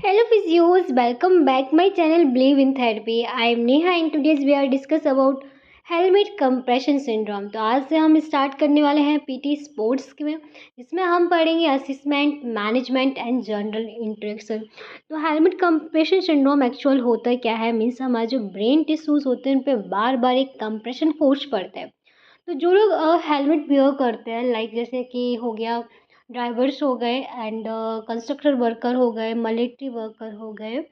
Hello physios, welcome back my channel Believe in Therapy. I am Neha and today's we are discuss about helmet compression syndrome. तो आज से हम start करने वाले हैं PT sports में, जिसमें हम पढ़ेंगे assessment, management and general introduction. तो हेलमेट कंप्रेशन सिंड्रोम एक्चुअल होता क्या है, मीन्स हमारे जो ब्रेन टिश्यूज होते हैं उन पर बार बार एक कंप्रेशन फोर्स पड़ता है। तो जो लोग हेलमेट वेयर करते हैं, लाइक जैसे कि हो गया ड्राइवर्स हो गए एंड कंस्ट्रक्टर वर्कर हो गए, मिलिट्री वर्कर हो गए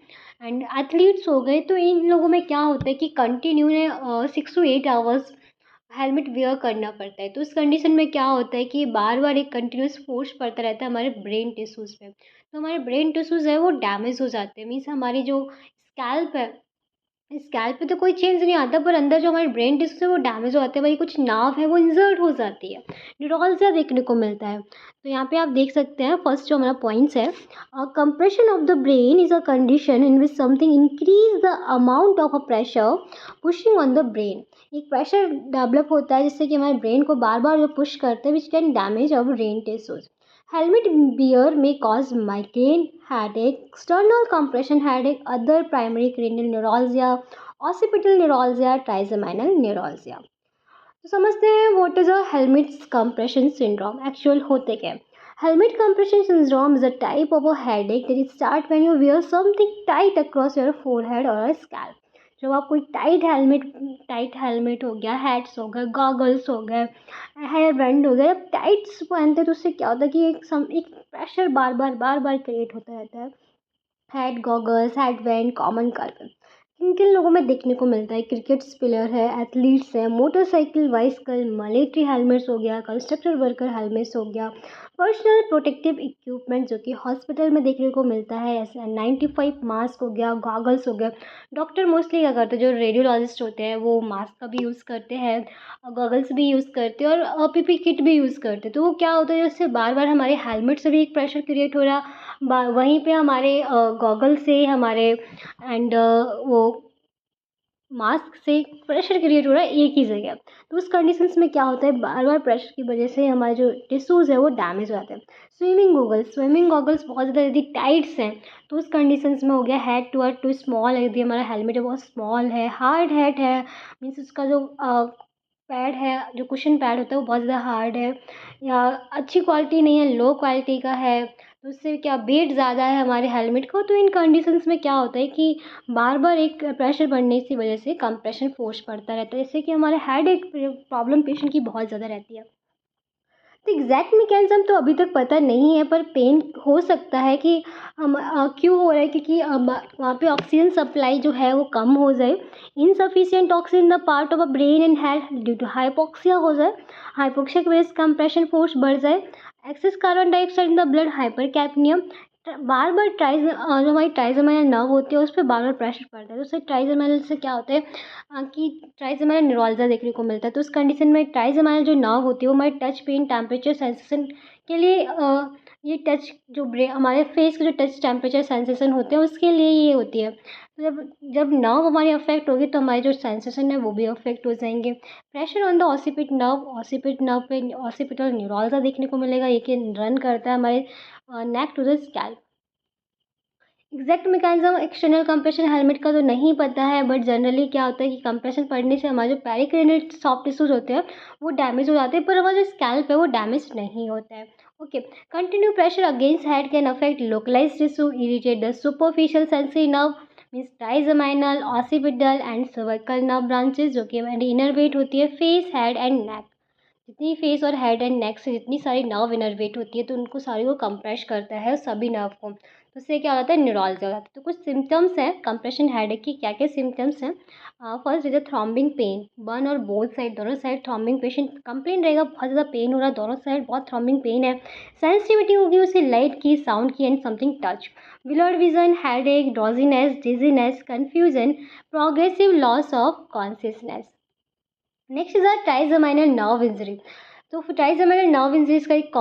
एंड एथलीट्स हो गए, तो इन लोगों में क्या होता है कि कंटिन्यू ने 6 to 8 आवर्स हेलमेट वेयर करना पड़ता है। तो उस कंडीशन में क्या होता है कि बार बार एक कंटिन्यूस फोर्स पड़ता रहता है हमारे ब्रेन टिश्यूज़ पे। तो हमारे ब्रेन टिश्यूज़ है वो डैमेज हो जाते हैं, मीन्स हमारी जो स्कैल्प है, स्कैल्प पे तो कोई चेंज नहीं आता, पर अंदर जो हमारे ब्रेन टिश्यूज है वो डैमेज हो जाते हैं, वही कुछ नार्व है वो इंजर्ड हो जाती है, न्यूरोल्जिया देखने को मिलता है। तो यहाँ पे आप देख सकते हैं फर्स्ट जो हमारा पॉइंट्स है, compression of the brain is a condition in which something increase the amount of a pressure pushing on the brain. एक प्रेशर डेवलप होता है जिससे कि हमारे ब्रेन को बार बार जो पुश करते हैं, which can damage our brain tissues. Helmet wear may cause migraine, headache, external compression headache, other primary cranial neuralgia, occipital neuralgia, trigeminal neuralgia। तो समझते हैं what is a helmet compression syndrome, actual होते क्या है। Helmet compression syndrome is a type of a headache that start when you wear something tight across your forehead और scalp. जब आप कोई टाइट हेलमेट हो गया, हैट्स हो गए, गॉगल्स हो गए, हेयर बैंड हो गया, जब टाइट्स पहनते हैं तो उससे क्या होता है कि एक प्रेशर बार बार क्रिएट होता रहता है। Head goggles, head band common carbon किन किन लोगों में देखने को मिलता है, क्रिकेट्स प्लेयर है, एथलीट्स है, मोटरसाइकिल बाइसिकल, मिलिट्री हेलमेट्स हो गया, कंस्ट्रक्टर वर्कर हेलमेट्स हो गया, पर्सनल प्रोटेक्टिव इक्विपमेंट जो कि हॉस्पिटल में देखने को मिलता है, ऐसे 95 मास्क हो गया, गॉगल्स हो गया। डॉक्टर मोस्टली क्या करते हैं, जो रेडियोलॉजिस्ट होते हैं वो मास्क का भी यूज़ करते हैं, गॉगल्स भी यूज़ करते हैं और पीपी किट भी यूज़ करते हैं। तो वो क्या होता है, जैसे बार बार हमारे हेलमेट से भी एक प्रेशर क्रिएट हो रहा, वहीं पे हमारे गॉगल से हमारे एंड वो मास्क से प्रेशर क्रिएट हो रहा है एक ही जगह। तो उस कंडीशंस में क्या होता है, बार बार प्रेशर की वजह से हमारे जो टिश्यूज़ है वो डैमेज हो जाते हैं। स्विमिंग गॉगल्स बहुत ज़्यादा यदि टाइट्स हैं तो उस कंडीशंस में हो गया हेड टू टू स्मॉल, यदि हमारा हेलमेट है बहुत स्मॉल है, हार्ड हेड है, मीन्स उसका जो पैड है, जो कुशन पैड होता है वो बहुत ज़्यादा हार्ड है या अच्छी क्वालिटी नहीं है, लो क्वालिटी का है, तो उससे क्या वेट ज़्यादा है हमारे हेलमेट को। तो इन कंडीशंस में क्या होता है कि बार बार एक प्रेशर बढ़ने की वजह से कंप्रेशन फोर्स पड़ता रहता है, जिससे कि हमारे हेड एक प्रॉब्लम पेशेंट की बहुत ज़्यादा रहती है। तो एग्जैक्ट मैकेनिज्म तो अभी तक पता नहीं है, पर पेन हो सकता है कि हम क्यों हो रहा है, क्योंकि वहाँ पे ऑक्सीजन सप्लाई जो है वो कम हो जाए, insufficient oxygen the part of a brain and head due to hypoxia हो जाए, हाइपोक्सिया की वजह से कंप्रेशन फोर्स बढ़ जाए, excess carbon dioxide in the blood, hypercapnia, बार बार जो हमारी ट्राइजेमिनल नर्व होती है उस पर बार बार प्रेशर पड़ता है, तो उससे ट्राइजेमिनल से क्या होता है कि ट्राइजेमिनल न्यूरोल्जिया देखने को मिलता है। तो उस कंडीशन में ट्राइजेमिनल जो नर्व होती है वो हमारे टच पेन, टेम्परेचर सेंसेशन के लिए ये टच जो हमारे फेस के जो टच टेम्परेचर सेंसेशन होते हैं उसके लिए ये होती है। तो जब जब नर्व हमारी अफेक्ट होगी तो हमारे जो सेंसेशन है वो भी अफेक्ट हो जाएंगे। Pressure on the occiput nerve पे ऑसिपिटल न्यूरोल्जिया देखने को मिलेगा, ये कि रन करता है हमारे neck to the scalp. Exact mechanism external compression helmet का तो नहीं पता है, बट जनरली क्या होता है कि कंप्रेशन पड़ने से हमारे जो पेरिक्रेनियल सॉफ्ट टिश्यूज होते हैं वो डैमेज हो जाते हैं, पर हमारा जो स्कैल्प है वो डैमेज नहीं होता है। Okay, continue pressure against head can affect localise tissue, irritate the superficial sensory nerve means trigeminal, occipital and cervical nerve branches, जो कि हमारी इनरवेट होती है फेस, हेड एंड नेक। जितनी फेस और हेड एंड नेक से जितनी सारी नर्व इनर्वेट होती है तो उनको सारी को कंप्रेस करता है सभी नर्व को, तो उससे क्या होता है, न्यूरोल्जिया हो जाता है। तो कुछ सिम्टम्स हैं कंप्रेशन हेडेक की, क्या क्या सिम्टम्स हैं। First is a throbbing pain, one और बोथ साइड, दोनों साइड थ्रॉम्बिंग पेशेंट कंप्लेन रहेगा, बहुत ज़्यादा पेन हो रहा है, दोनों साइड बहुत थ्रॉम्बिंग पेन है। सेंसिटिविटी होगी उसे लाइट की, साउंड की and something touch. Blurred vision, headache, drowsiness, dizziness, confusion, progressive loss of consciousness. Next is a trigeminal nerve injury. तो ट्राइजेमिनल नर्व इंजरीज का एक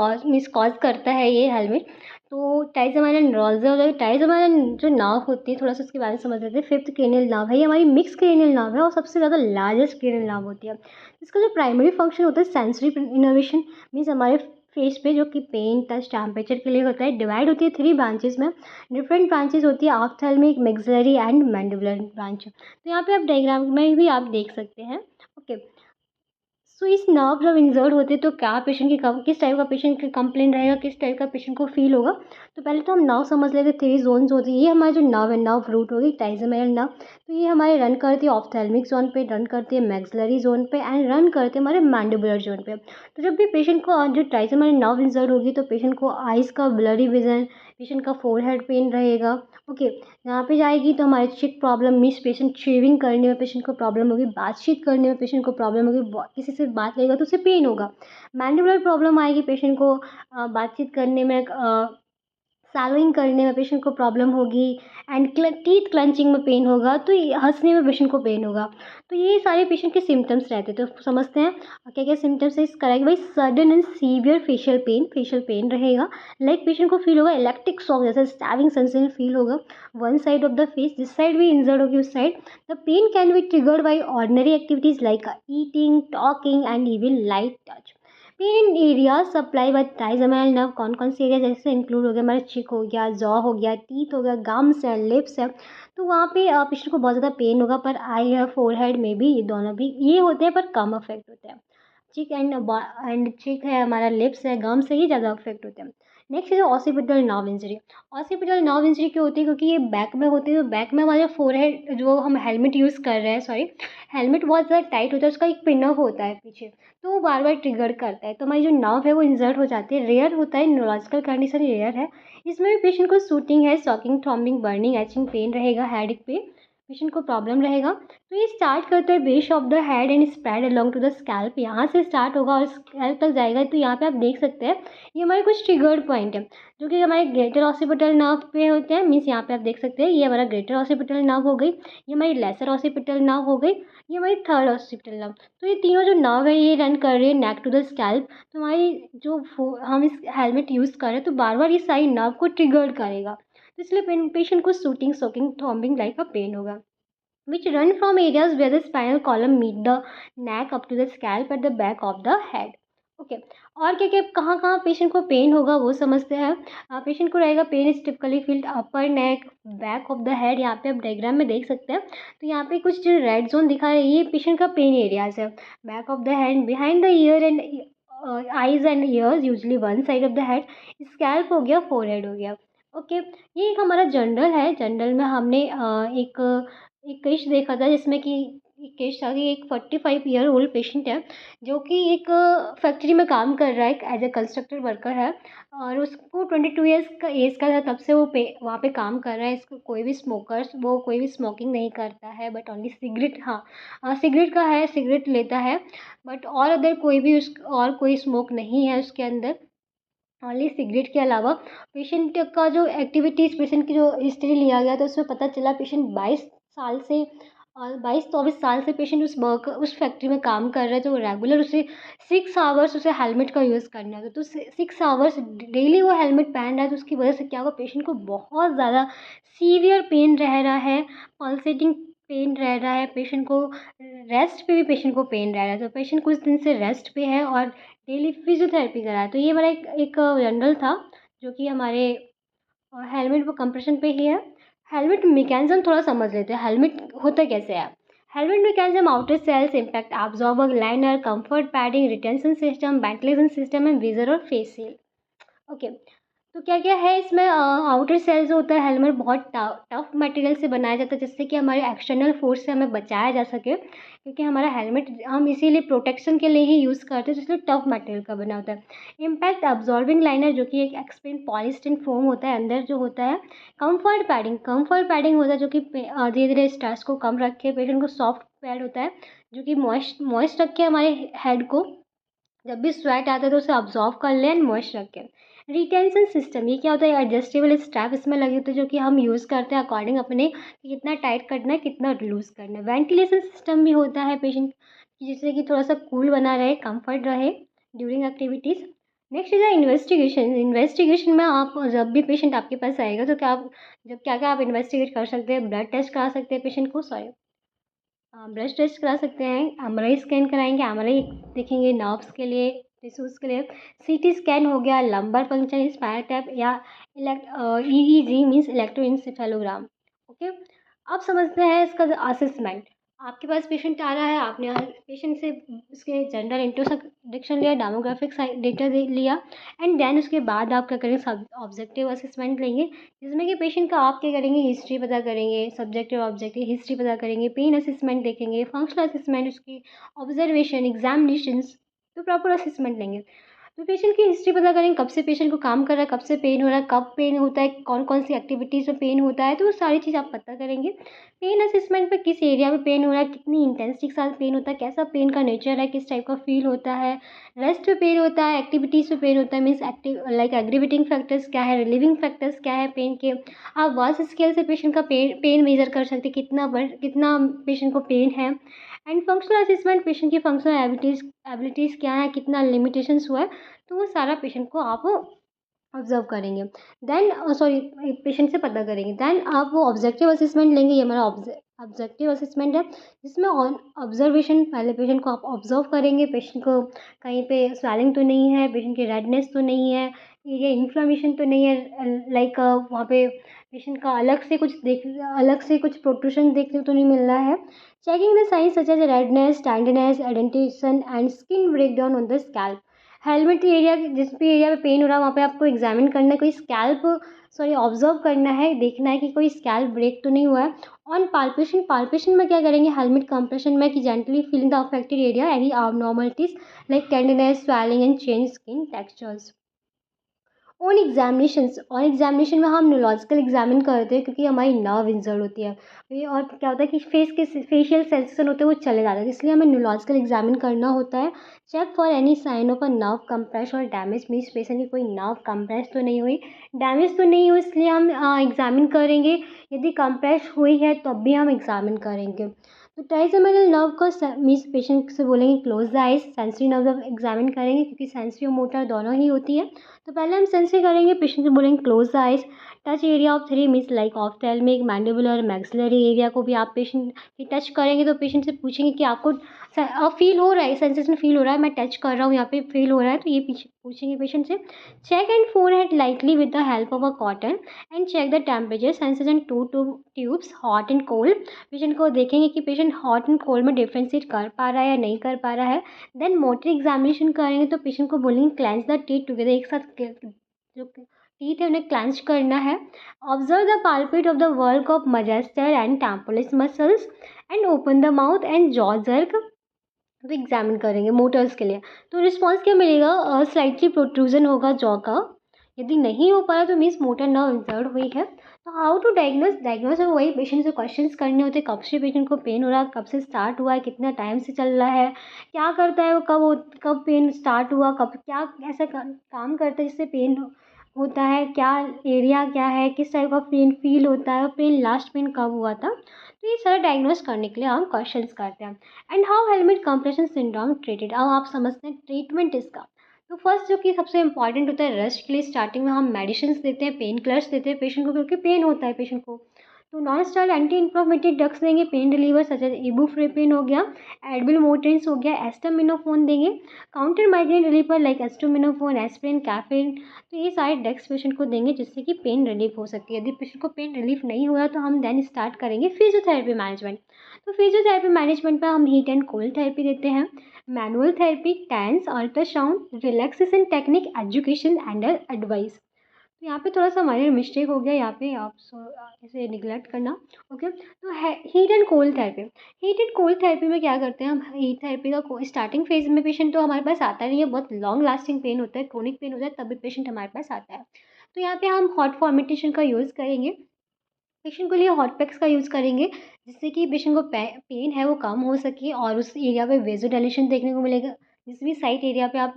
कॉज करता है ये हेलमेट। तो ट्राइजेमिनल न्यूरोल्जिया हो जाएगा। ट्राइजेमिनल जो नर्व होती है, थोड़ा सा उसके बारे में समझ लेते हैं। फिफ्थ क्रेनियल नर्व है, ये हमारी मिक्स क्रेनियल नर्व है और सबसे ज़्यादा लार्जेस्ट क्रेनियल नर्व होती है। इसका जो प्राइमरी फंक्शन होता है सेंसरी इनर्वेशन, मीन्स हमारे फेस पे, जो कि पेन, टच, टेम्परेचर के लिए होता है। डिवाइड होती है 3 ब्रांचेस में। डिफरेंट ब्रांचेस होती है ophthalmic, maxillary and mandibular branch. तो यहाँ पे आप डायग्राम में भी आप देख सकते हैं। ओके, सो इस नर्व जब इंजर्ड होते हैं तो क्या पेशेंट की किस टाइप का पेशेंट की कंप्लेन रहेगा, किस टाइप का पेशेंट को फील होगा। तो पहले तो हम नर्व समझ लेते हैं। 3 जोन्स होती है। ये हमारा जो नर्व है, नर्व रूट होगी ट्राइजेमिनल नर्व। तो ये हमारे रन करती है ऑप्थेल्मिक जोन पे, रन करती है मैक्सिलरी जोन पे एंड रन करते हैं हमारे मैंडिबुलर जोन पे। तो जब भी पेशेंट को जो ट्राइजेमिनल नर्व इंजर्ड होगी तो पेशेंट को आइज़ का ब्लरी विजन, पेशेंट का फोरहेड पेन रहेगा। ओके, यहाँ पे जाएगी तो हमारे चिक प्रॉब्लम मीन्स पेशेंट शेविंग करने में पेशेंट को प्रॉब्लम होगी, बातचीत करने में पेशेंट को प्रॉब्लम होगी, किसी से बात करेगा तो उसे पेन होगा। मैंडिबुलर प्रॉब्लम आएगी पेशेंट को बातचीत करने में, सैलोइंग करने में पेशेंट को प्रॉब्लम होगी एंड टीथ क्लंचिंग में पेन होगा, तो ये हंसने में पेशेंट को पेन होगा। तो ये सारे पेशेंट के सिम्टम्स रहते हैं। तो समझते हैं क्या क्या सिम्टम्स है इसका। रहेगा भाई sudden and severe facial pain रहेगा। लाइक पेशेंट को फील होगा इलेक्ट्रिक शॉक जैसे स्टैबिंग सेंसेशन फील होगा one side of the face, जिस साइड भी इंजर्ड होगी उस side. The pain can be triggered by ordinary activities like eating, talking and even light touch. Pain in area supply by trigeminal nerve कौन कौन से area जैसे include हो गया, हमारे चिक हो गया, जॉ हो गया, टीथ हो गया, गम्स है, लिप्स है। तो वहाँ पे पेशेंट को बहुत ज़्यादा पेन होगा। पर आई है, फोरहेड में भी, ये दोनों भी ये होते हैं पर कम अफेक्ट होते हैं। चिक एंड चिक है, हमारा लिप्स है, गम्स है, ये ज़्यादा अफेक्ट होते हैं। नेक्स्ट है occipital nerve injury. Occipital nerve injury क्यों होती है, क्योंकि ये बैक में होती है। तो बैक में हमारे फोरहेड, जो हम हेलमेट यूज़ कर रहे हैं, सॉरी, हेलमेट बहुत ज़्यादा टाइट होता है, उसका एक पिन अप होता है पीछे, तो वो बार बार ट्रिगर करता है। तो हमारी जो नर्व है वो इंजर्ड हो जाती है। रेयर होता है, न्यूरोलॉजिकल कंडीशन रेयर है। इसमें भी पेशेंट को शूटिंग है, shocking, throbbing, burning, aching, pain रहेगा, हेड पे पेशेंट को प्रॉब्लम रहेगा। तो ये स्टार्ट करता है base of the head and spread along to the scalp. यहाँ से स्टार्ट होगा और स्कैल्प तक जाएगा। तो यहाँ पे आप देख सकते हैं ये हमारे कुछ ट्रिगर्ड पॉइंट है जो कि हमारे ग्रेटर ऑसिपिटल नर्व पे होते हैं। मीन्स यहाँ पे आप देख सकते हैं ये हमारा ग्रेटर ऑसिपिटल नर्व हो गई, ये हमारी लेसर ऑसिपिटल नर्व हो गई, ये हमारी थर्ड ऑसिपिटल नर्व। तो ये तीनों जो नर्व है ये रन कर रही है नेक टू द स्कैल्प। तो हमारी जो हम इस हेलमेट यूज़ कर रहे हैं तो बार बार ये सारी नर्व को ट्रिगर्ड करेगा। तो इसलिए पेशेंट को shooting, soaking, throbbing like a pain होगा। which run from areas where the spinal column meet the neck up to the scalp at the back of the head. Okay, और क्या क्या कहाँ कहाँ पेशेंट को पेन होगा वो समझते हैं। पेशेंट को रहेगा pain is typically felt upper neck, back of the head. यहाँ पे आप डायग्राम में देख सकते हैं। तो यहाँ पे कुछ जो रेड जोन दिखा है ये पेशेंट का पेन एरियाज है। Back of the head, behind the year and eyes and years, usually one side of the head. Scalp हो गया, फोरहेड हो गया। ओके, ये एक हमारा जनरल है। जनरल में हमने एक केस देखा था जिसमें कि एक केस था कि एक 45 ईयर ओल्ड पेशेंट है जो कि एक फैक्ट्री में काम कर रहा है, एज ए कंस्ट्रक्टर वर्कर है। और उसको 22 ईयर्स का एज का था, तब से वो वहाँ पे काम कर रहा है। इसको कोई भी स्मोकिंग नहीं करता है, बट ओनली सिगरेट, हाँ सिगरेट का है, सिगरेट लेता है। बट और अदर कोई भी और कोई स्मोक नहीं है उसके अंदर, ओनली सिगरेट के अलावा। पेशेंट का जो एक्टिविटीज़, पेशेंट की जो हिस्ट्री लिया गया तो उसमें पता चला पेशेंट 22 साल से, और 22-24 साल से पेशेंट उस फैक्ट्री में काम कर रहा है। तो रेगुलर उसे 6 आवर्स उसे हेलमेट का यूज़ करना है। तो 6 आवर्स डेली वो हेलमेट पहन रहा है। तो उसकी वजह से क्या होगा, पेशेंट को बहुत ज़्यादा सीवियर पेन रह रहा है, पल्सेटिंग पेन रह रहा है। पेशेंट को रेस्ट पे भी पेशेंट को पेन रह रहा है। तो पेशेंट कुछ दिन से रेस्ट पे है और डेली फिजियोथेरेपी करा है। तो ये हमारा एक जनरल था जो कि हमारे हेलमेट वो कंप्रेशन पे ही है। हेलमेट मैकेनिज्म थोड़ा समझ लेते हैं, हेलमेट होता कैसे है। Helmet mechanism outer shells impact absorber, liner, comfort padding, retention system, ventilation system and visor और फेस शील्ड। ओके, तो क्या क्या है इसमें। आउटर सेल जो होता है हेलमेट बहुत टफ मटेरियल से बनाया जाता है जिससे कि हमारे एक्सटर्नल फोर्स से हमें बचाया जा सके, क्योंकि हमारा हेलमेट हम इसीलिए प्रोटेक्शन के लिए ही यूज़ करते हैं, इसलिए टफ मटेरियल का बना होता है। इम्पैक्ट अब्जॉर्बिंग लाइनर जो कि एक एक्सपेन पॉलीस्टीरीन फोम होता है अंदर जो होता है। कंफर्ट पैडिंग होता है जो कि धीरे धीरे स्ट्रेस को कम रखे, पेशेंट को सॉफ्ट पैड होता है जो कि मॉइस्ट रखे हमारे हेड को, जब भी स्वेट आता है तो उसे अब्जॉर्व कर लें एंड मॉइस्ट रखें। रिटेंशन सिस्टम, ये क्या होता है, एडजस्टेबल स्ट्रैप इसमें लगे होते हैं जो कि हम यूज़ करते हैं अकॉर्डिंग अपने कि कितना टाइट करना है, कितना लूज़ करना है। वेंटिलेशन सिस्टम भी होता है पेशेंट की, जिससे कि थोड़ा सा कूल बना रहे, कंफर्ट रहे during activities. Next is investigation में आप जब भी पेशेंट आपके पास आएगा तो क्या क्या आप इन्वेस्टिगेट कर सकते हैं। ब्लड टेस्ट करा सकते हैं पेशेंट को, सॉरी ब्लड टेस्ट करा सकते हैं, एमआरआई स्कैन कराएंगे, एमआरआई देखेंगे नर्व्स के लिए, टिश्यूज़ के लिए सीटी स्कैन हो गया, लंबर पंक्चर, स्पाइनल टैप या ईईजी मीन्स इलेक्ट्रोएन्सेफेलोग्राम। ओके, अब समझते हैं इसका असेसमेंट। आपके पास पेशेंट आ रहा है, आपने पेशेंट से उसके जनरल इंट्रोडक्शन लिया, डेमोग्राफिक डेटा लिया, एंड देन उसके बाद आप क्या करेंगे, सब ऑब्जेक्टिव असेसमेंट लेंगे, जिसमें कि पेशेंट का आप क्या करेंगे, हिस्ट्री पता करेंगे, सब्जेक्टिव ऑब्जेक्टिव हिस्ट्री पता करेंगे, पेन असेसमेंट देखेंगे, फंक्शनल असेसमेंट, उसकी ऑब्जर्वेशन, एग्जामिनेशंस, तो प्रॉपर असेसमेंट लेंगे। तो पेशेंट की हिस्ट्री पता करेंगे, कब से पेशेंट को काम कर रहा है, कब से पेन हो रहा है, कब पेन होता है, कौन कौन सी एक्टिविटीज़ में पेन होता है, तो वो सारी चीज़ आप पता करेंगे। पेन असेसमेंट पे किस एरिया में पेन हो रहा है, कितनी इंटेंसिटी के साथ पेन होता है, कैसा पेन का नेचर है, किस टाइप का फील होता है, रेस्ट पे पेन होता है, एक्टिविटीज़ पे पेन होता है, means active like aggravating factors क्या है, रिलीविंग फैक्टर्स क्या है पेन के। आप वर्स स्केल से पेशेंट का पेन मेजर कर सकते हैं, कितना पेशेंट को पेन है। एंड फंक्शनल असेसमेंट, पेशेंट की फंक्शनल एबिलिटीज़ क्या है, कितना लिमिटेशंस हुआ है, तो वो सारा पेशेंट को आप ऑब्जर्व करेंगे। देन सॉरी, पेशेंट से पता करेंगे। देन आप वो ऑब्जेक्टिव असेसमेंट लेंगे, ये हमारा ऑब्जेक्टिव असेसमेंट है, जिसमें ऑन ऑब्जर्वेशन पहले पेशेंट को आप ऑब्जर्व करेंगे, पेशेंट को कहीं पे स्वेलिंग तो नहीं है, पेशेंट की रेडनेस तो नहीं है, ये इन्फ्लेमेशन तो नहीं है, लाइक वहाँ पे पेशेंट का अलग से कुछ प्रोट्रूशन देखने को तो नहीं मिल रहा है। Checking the signs such as redness, tightness, indentation and skin breakdown on the scalp. Helmet area, जिस भी एरिया में पेन हो रहा है वहाँ पे आपको एग्जामिन करना है, कोई स्कैल्प सॉरी ऑब्जर्व करना है, देखना है कि कोई स्कैल्प ब्रेक तो नहीं हुआ है। ऑन पाल्पेशन में क्या करेंगे, हेलमेट कंप्रेशन में कि gently feeling the affected area, any abnormalities like tenderness, swelling and change skin textures. On examination में हम न्यूरोलॉजिकल एग्जामिन करते हैं, क्योंकि हमारी नर्व इंजर्ड होती है। और क्या होता है कि फेशियल सेंसेशन होते हैं वो चले जाते हैं, इसलिए हमें न्यूरोलॉजिकल एग्जामिन करना होता है। Check for any sign of a nerve compress और डैमेज, मीन्स पेशेंट की कोई नर्व कंप्रेस तो नहीं हुई, डैमेज तो नहीं हुई, इसलिए हम एग्जामिन करेंगे। यदि कंप्रेस हुई है तब भी हम एग्जामिन करेंगे। तो ट्राइजेमिनल नर्व को मीन्स पेशेंट से बोलेंगे close the eyes, sensory nerve examine करेंगे, क्योंकि सेंसरी और मोटर दोनों ही होती है। तो पहले हम सेंसरी करेंगे, पेशेंट से बोलेंगे close the eyes. Touch area of three means like ophthalmic, mandibular, maxillary area को भी आप पेशेंट की टच करेंगे, तो पेशेंट से पूछेंगे कि आपको फील हो रहा है, सेंसेशन फील हो रहा है, मैं टच कर रहा हूँ यहाँ पे फील हो रहा है, तो ये पूछेंगे पेशेंट से। Check and forehead lightly with the help of a cotton and check the temperature sensation to tubes hot and cold. Patient को देखेंगे कि पेशेंट हॉट एंड कोल्ड में डिफ्रेंशिएट कर पा रहा है या नहीं कर पा रहा है। देन मोटर एग्जामिनेशन करेंगे, तो पेशेंट को बोलेंगे क्लेंस द टीथ टुगेदर, एक साथ जो टीथ है उन्हें क्लेंच करना है। Observe the palpate of the work of masseter and temporalis muscles and open the mouth and jaw jerk, तो एग्जामिन करेंगे मोटर्स के लिए। तो रिस्पॉन्स क्या मिलेगा, स्लाइटली प्रोट्रूजन होगा जॉ का, यदि नहीं हो पाया तो मीन्स मोटर नर्व इंजर्ड हुई है। तो हाउ टू डायग्नोस है वही पेशेंट से क्वेश्चंस करने होते हैं, कब से पेशेंट को पेन हो रहा है, कब से स्टार्ट हुआ है, कितना टाइम से चल रहा है, क्या करता है वो, कब पेन स्टार्ट हुआ, कब क्या ऐसा काम करता है जिससे पेन होता है, क्या एरिया क्या है, किस टाइप का पेन फील होता है, पेन लास्ट पेन कब हुआ था। तो ये सारा डायग्नोस करने के लिए हम क्वेश्चंस करते हैं। And how helmet compression syndrome treated, अब आप समझते हैं ट्रीटमेंट इसका। तो फर्स्ट जो कि सबसे इंपॉर्टेंट होता है, रेस्ट के लिए स्टार्टिंग में हम मेडिसिन देते हैं, पेन किलर्स देते हैं पेशेंट को, क्योंकि पेन होता है पेशेंट को। तो non steroid anti inflammatory drugs देंगे, pain reliever such as ibuprofen हो गया, एडविल मोटेंस हो गया, एस्टामिनोफोन देंगे, counter migraine reliever like acetaminophen, aspirin, caffeine. तो ये सारे ड्रग्स पेशेंट को देंगे जिससे कि पेन रिलीफ हो सकती है। यदि पेशेंट को पेन रिलीफ नहीं हुआ तो हम देन स्टार्ट करेंगे फिजियोथेरेपी मैनेजमेंट। तो फिजियोथेरेपी मैनेजमेंट में हम हीट एंड कोल्ड थेरेपी देते हैं, manual therapy, टैंस, ultrasound, relaxation technique, education and advice. तो यहाँ पे थोड़ा सा माइनर मिस्टेक हो गया, यहाँ पे आप इसे निगलेक्ट करना। ओके, तो है heat and cold therapy. Heat and cold therapy में क्या करते हैं हम, हीट थेरेपी का स्टार्टिंग फेज में पेशेंट तो हमारे पास आता नहीं है, बहुत लॉन्ग लास्टिंग पेन होता है, क्रोनिक पेन होता है, तभी पेशेंट हमारे पास आता है। तो यहाँ पे हम हॉट फॉर्मेटेशन का यूज़ करेंगे, पेशेंट के लिए हॉट पैक्स का यूज़ करेंगे, जिससे कि पेशेंट को पेन है वो कम हो सके, और उस एरिया पे वेजोडाइलेशन देखने को मिलेगा। जिस भी साइट एरिया पे आप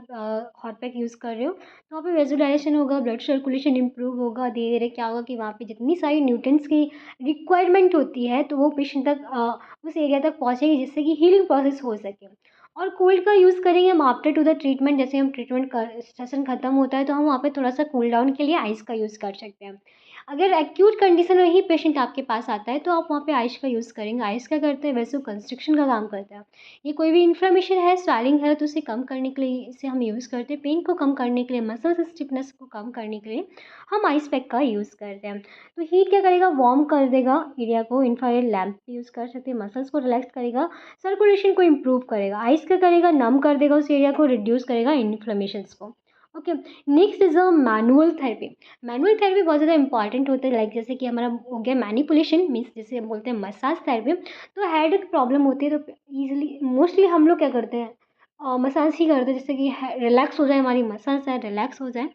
हॉट पैक यूज़ कर रहे हो, तो वहाँ पे वेजोडाइलेशन होगा, ब्लड सर्कुलेशन इंप्रूव होगा। धीरे धीरे क्या होगा कि वहाँ पे जितनी सारी न्यूट्रिएंट्स की रिक्वायरमेंट होती है, तो वो पेशेंट तक उस एरिया तक पहुँचेगी, जिससे कि हीलिंग प्रोसेस हो सके। और कोल्ड का यूज़ करेंगे हम आफ्टर टू द ट्रीटमेंट, जैसे हम ट्रीटमेंट कर सेशन खत्म होता है तो हम वहाँ पे थोड़ा सा कूल डाउन के लिए आइस का यूज़ कर सकते हैं। अगर एक्यूट कंडीशन में ही पेशेंट आपके पास आता है तो आप वहाँ पे आइस का यूज़ करेंगे। आइस क्या करते हैं, वैसे कंस्ट्रिक्शन का काम करता है। ये कोई भी इन्फ्लेमेशन है, स्वेलिंग है, तो उसे कम करने के लिए इसे हम यूज़ करते हैं। पेन को कम करने के लिए, मसल्स स्टिफनेस को कम करने के लिए हम आइस पैक का यूज़ करते हैं। तो हीट क्या करेगा, वार्म कर देगा एरिया को। इंफ्रारेड लैम्प यूज़ कर सकते हैं। मसल्स को रिलैक्स करेगा, सर्कुलेशन को इम्प्रूव करेगा। आइस क्या करेगा, नम कर देगा उस एरिया को, रिड्यूस करेगा इन्फ्लेमेशंस को। Okay, next is a manual therapy. Manual therapy बहुत ज़्यादा इंपॉर्टेंट होता है। लाइक जैसे कि हमारा हो गया मैनिपुलेशन, मीन्स जैसे हम बोलते हैं मसाज थेरेपी। तो हेड प्रॉब्लम होती है तो ईजिली मोस्टली हम लोग क्या करते हैं, मसाज ही करते हैं, जिससे कि रिलैक्स हो जाए, हमारी मसल्स है रिलैक्स हो जाए।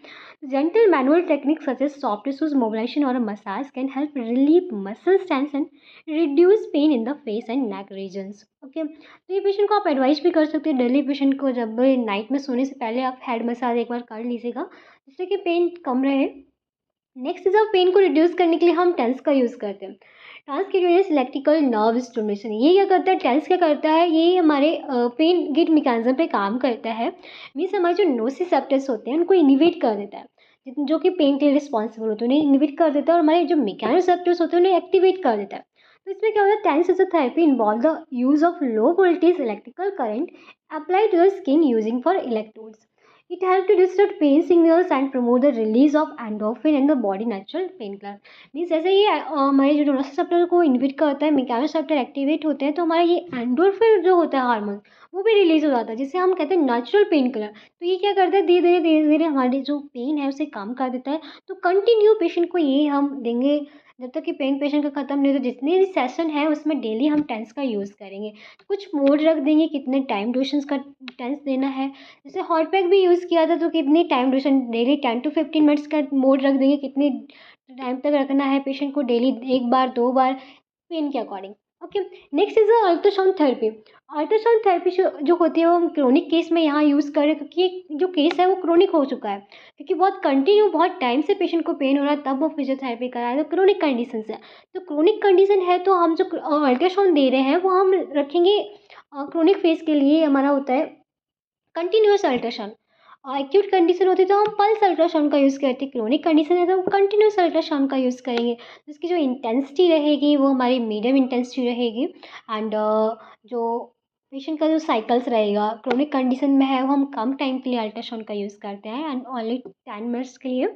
Gentle manual techniques such as soft tissues mobilization or a massage can help relieve muscle tension, reduce pain in the face and neck regions. Okay, तो ये पेशेंट को आप एडवाइस भी कर सकते हैं। डेली पेशेंट को जब नाइट में सोने से पहले आप हेड मसाज एक बार कर लीजिएगा, जिससे कि पेन कम रहे। नेक्स्ट इज पेन को रिड्यूस करने के लिए हम टेंस का यूज़ करते हैं। ट्रांसक्यूटेनियस इलेक्ट्रिकल नर्व स्टिमुलेशन, ये क्या करता है, टेंस क्या करता है, ये हमारे पेन गेट मैकेनिज्म पे काम करता है। मीन्स हमारे जो नोसिसेप्टर्स होते हैं उनको इनिवेट कर देता है, जो कि पेन के लिए रिस्पॉन्सिबल होते हैं, उन्हें इनिवेट कर देता है, और हमारे जो मैकेनोसेप्टर्स होते हैं उन्हें एक्टिवेट कर देता है। तो इसमें क्या होता है, TENS is a therapy involve the use of low voltage electrical current applied to the skin using for electrodes. It helps to disrupt pain signals and promote the release of endorphin and the body natural painkiller. Means ऐसे ये हमारे जो nociceptor को inhibit करता है, मैकेनोसेप्टर activate होते हैं, तो हमारा ये एंडोर्फिन जो होता है हार्मोन, वो भी रिलीज हो जाता है, जिसे हम कहते हैं नेचुरल पेन किलर। तो ये क्या करता है, धीरे धीरे हमारी जो पेन है उसे कम कर देता है। तो कंटिन्यू पेशेंट को ये हम देंगे जब तक कि पेन पेशेंट का खत्म नहीं हो। तो जितने भी सेशन है उसमें डेली हम टेंस का यूज़ करेंगे। कुछ मोड रख देंगे, कितने टाइम ड्यूरेशंस का टेंस देना है। जैसे हॉट पैक भी यूज़ किया था, तो कितनी time duration, daily 10 to 15 minutes का मोड रख देंगे, कितने टाइम तक रखना है पेशेंट को, डेली एक बार 2 बार, पेन के according. Okay, next is ultrasound therapy. Ultrasound therapy जो होती है वो हम क्रोनिक केस में यहाँ यूज़ करें, क्योंकि ये जो केस है वो क्रोनिक हो चुका है, क्योंकि बहुत कंटिन्यू बहुत टाइम से पेशेंट को पेन हो रहा है, तब वो फिजियोथेरेपी कराए। तो क्रोनिक कंडीशन है, तो क्रोनिक कंडीशन है तो हम जो अल्ट्रासाउंड दे रहे हैं वो हम रखेंगे क्रोनिक फेज के लिए। हमारा होता है कंटिन्यूअस अल्ट्रासाउंड। एक्यूट कंडीशन होती है तो हम पल्स अल्ट्रासाउंड का यूज़ करते हैं। क्रोनिक कंडीशन है तो हम कंटिन्यूअस अल्ट्रासाउंड का यूज़ करेंगे। जिसकी जो इंटेंसिटी रहेगी वो हमारी मीडियम इंटेंसिटी रहेगी। एंड जो पेशेंट का जो साइकिल्स रहेगा, क्रोनिक कंडीशन में है, वो हम कम टाइम के लिए अल्ट्रासाउंड का यूज़ करते हैं, एंड ओनली 10 मिनट्स के लिए।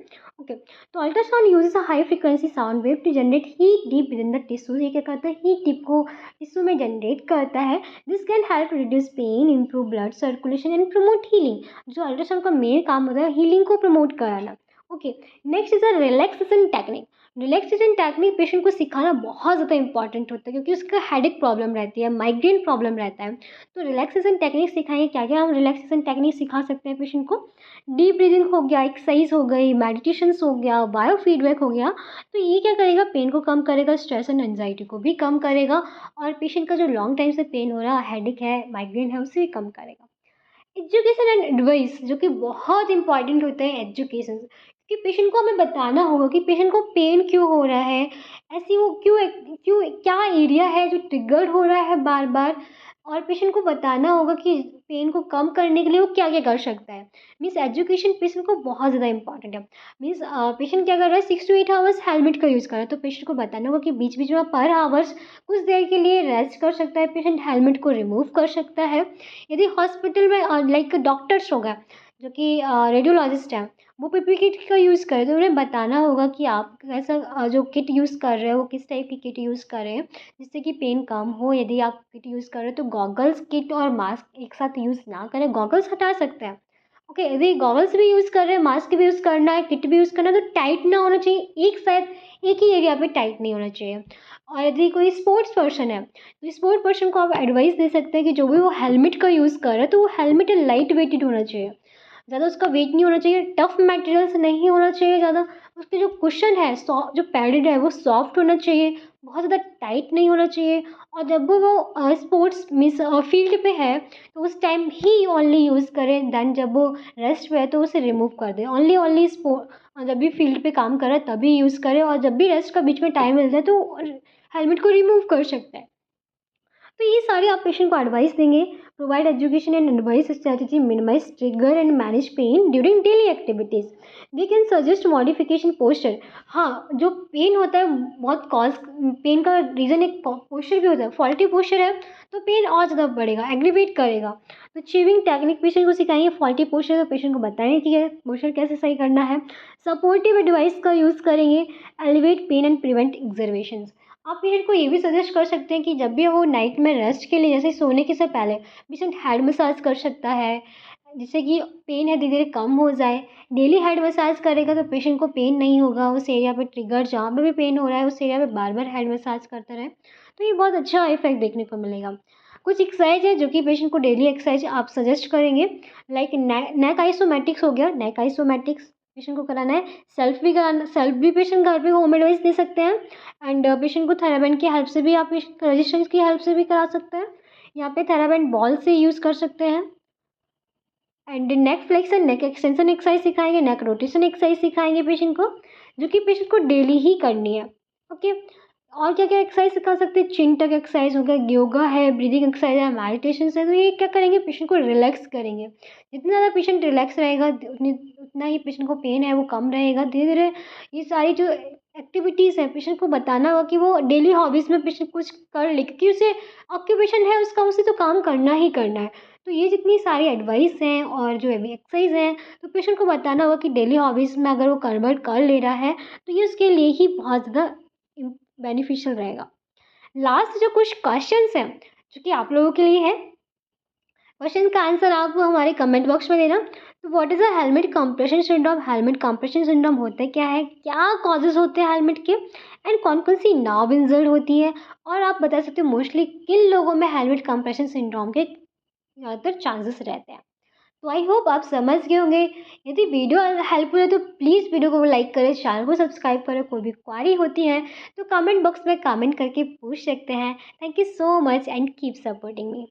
ओके, तो ultrasound uses a high frequency sound wave to generate heat deep within the tissues. ये क्या करता है, हीट डीप को टिश्यू में जनरेट करता है। This can help reduce pain, improve blood circulation and promote healing. जो अल्ट्रासाउंड का मेन काम होता है हीलिंग को प्रमोट कराना। Okay, next is a relaxation technique. Relaxation technique patient को सिखाना बहुत ज़्यादा इंपॉर्टेंट होता है, क्योंकि उसका हेडेक प्रॉब्लम रहती है, माइग्रेन प्रॉब्लम रहता है। तो रिलैक्सेशन टेक्निक सिखाएंगे। क्या क्या हम रिलैक्सेशन टेक्निक सिखा सकते हैं पेशेंट को, डीप ब्रीदिंग हो गया, एक्सरसाइज हो गई, मेडिटेशंस हो गया, बायो फीडबैक हो गया। तो ये क्या करेगा, पेन को कम करेगा, स्ट्रेस एंड एंजाइटी को भी कम करेगा, और पेशेंट का जो लॉन्ग टाइम से पेन हो रहा है, हेडेक है, माइग्रेन है, उसे भी कम करेगा। एजुकेशन एंड एडवाइस, जो कि बहुत इंपॉर्टेंट होता है एजुकेशन, कि पेशेंट को हमें बताना होगा कि पेशेंट को पेन क्यों हो रहा है, ऐसी वो क्यों क्यों क्या एरिया है जो ट्रिगर हो रहा है बार बार, और पेशेंट को बताना होगा कि पेन को कम करने के लिए वो क्या क्या कर सकता है। मीन्स एजुकेशन पेशेंट को बहुत ज़्यादा इंपॉर्टेंट है। मीन्स पेशेंट क्या कर रहा है, 6 to 8 आवर्स हेलमेट का यूज़ कर रहा है, तो पेशेंट को बताना होगा कि बीच बीच में पर आवर्स कुछ देर के लिए रेस्ट कर सकता है, पेशेंट हेलमेट को रिमूव कर सकता है। यदि हॉस्पिटल में लाइक डॉक्टर्स होगा, जो कि रेडियोलॉजिस्ट हैं, वो पीपी किट का यूज़ करें, तो उन्हें बताना होगा कि आप ऐसा जो किट यूज़ कर रहे हो वो किस टाइप की किट यूज़ करें, जिससे कि पेन कम हो। यदि आप किट यूज़ कर रहे हो तो गॉगल्स, किट और मास्क एक साथ यूज़ ना करें, गॉगल्स हटा सकते हैं। ओके, यदि गॉगल्स भी यूज़ कर रहे हैं, मास्क भी यूज़ करना है, किट भी यूज़ करना है, तो टाइट ना होना चाहिए, एक साथ एक ही एरिया पे टाइट नहीं होना चाहिए। और यदि कोई स्पोर्ट्स पर्सन है, तो स्पोर्ट्स पर्सन को आप एडवाइस दे सकते हैं कि जो भी वो हेलमेट का यूज़ कर रहा है, तो वो हेलमेट लाइट वेटेड होना चाहिए, ज़्यादा उसका वेट नहीं होना चाहिए, टफ मटेरियल्स नहीं होना चाहिए ज़्यादा। उसके जो कुशन है, जो पैडेड है, वो सॉफ्ट होना चाहिए, बहुत ज़्यादा टाइट नहीं होना चाहिए। और जब वो स्पोर्ट्स मीन्स फील्ड पे है, तो उस टाइम ही ओनली यूज़ करें। देन जब वो रेस्ट पे है तो उसे रिमूव कर दें। ओनली जब भी फील्ड पे काम कर रहा है तभी यूज़ करें, और जब भी रेस्ट का बीच में टाइम मिलता है तो हेलमेट को रिमूव कर सकता है। तो ये सारे आप पेशेंट को एडवाइस देंगे। Provide education and advice strategy, minimize trigger and manage pain during daily activities. They can suggest modification posture. हाँ, जो पेन होता है बहुत कॉज, पेन का रीज़न एक पोस्चर भी होता है। फॉल्टी पोस्चर है तो पेन और ज़्यादा बढ़ेगा, एग्रीवेट करेगा। तो चीविंग टेक्निक पेशेंट को सिखाएंगे। फॉल्टी पोस्चर तो पेशेंट को बताएंगे कि ये पोस्चर कैसे सही करना है। सपोर्टिव एडवाइस का यूज़ करेंगे। Elevate pain and prevent exacerbations. आप पेशेंट को ये भी सजेस्ट कर सकते हैं कि जब भी वो नाइट में रेस्ट के लिए, जैसे सोने के से पहले पेशेंट हेड मसाज कर सकता है, जिससे कि पेन है धीरे धीरे कम हो जाए। डेली हेड मसाज करेगा तो पेशेंट को पेन नहीं होगा। उस एरिया पे ट्रिगर, जहाँ पे भी पेन हो रहा है उस एरिया पे बार बार हेड मसाज करता रहे तो ये बहुत अच्छा इफेक्ट देखने को मिलेगा। कुछ एक्सरसाइज है जो कि पेशेंट को डेली एक्सरसाइज आप सजेस्ट करेंगे। लाइक नेक आइसोमेटिक्स हो गया। नेक आइसोमेटिक्स पेशेंट को कराना है। सेल्फ भी पेशेंट घर पे होम एडवाइस दे सकते हैं। एंड पेशेंट को थेराबैंड की हेल्प से भी आप रजिस्टेंस की हेल्प से भी करा सकते हैं। यहाँ पे थेराबैंड बॉल से यूज़ कर सकते हैं। And neck flexion, neck extension exercise सिखाएंगे। नेक रोटेशन एक्सरसाइज सिखाएंगे पेशेंट को, जो कि पेशेंट को डेली ही करनी है। ओके, और क्या क्या एक्सरसाइज सिखा सकते हैं? चिन टक एक्सरसाइज हो गया, योगा है, ब्रीदिंग एक्सरसाइज है, मेडिटेशन है। तो ये क्या करेंगे? पेशेंट को रिलैक्स करेंगे। जितना ज़्यादा पेशेंट रिलैक्स रहेगा उतना ही पेशेंट को पेन है वो कम रहेगा। धीरे धीरे ये सारी जो एक्टिविटीज़ है पेशेंट को बताना होगा कि वो डेली हॉबीज़ में पेशेंट कुछ कर ले, क्योंकि उसे ऑक्यूपेशन है उसका, उसे तो काम करना ही करना है। तो ये जितनी सारी एडवाइस हैं और जो अभी एक्सरसाइज हैं तो पेशेंट को बताना होगा कि डेली हॉबीज़ में अगर वो कन्वर्ट कर ले रहा है तो ये उसके लिए ही बहुत ज़्यादा बेनिफिशियल रहेगा। लास्ट जो कुछ क्वेश्चंस हैं जो कि आप लोगों के लिए है, क्वेश्चन का आंसर आप हमारे कमेंट बॉक्स में देना। तो what is a helmet compression syndrome? Helmet compression syndrome होता है क्या है, क्या कॉजेज होते हैं हेलमेट के, एंड कौन कौन सी नर्व इंजर्ड होती है, और आप बता सकते हो मोस्टली किन लोगों में हेलमेट कंप्रेशन सिंड्रोम के ज़्यादातर चांसेस रहते हैं। तो आई होप आप समझ गए होंगे। यदि वीडियो हेल्पफुल है तो प्लीज़ वीडियो को लाइक करें, चैनल को सब्सक्राइब करें। कोई भी क्वारी होती है तो कमेंट बॉक्स में कमेंट करके पूछ सकते हैं। Thank you so much and keep supporting me.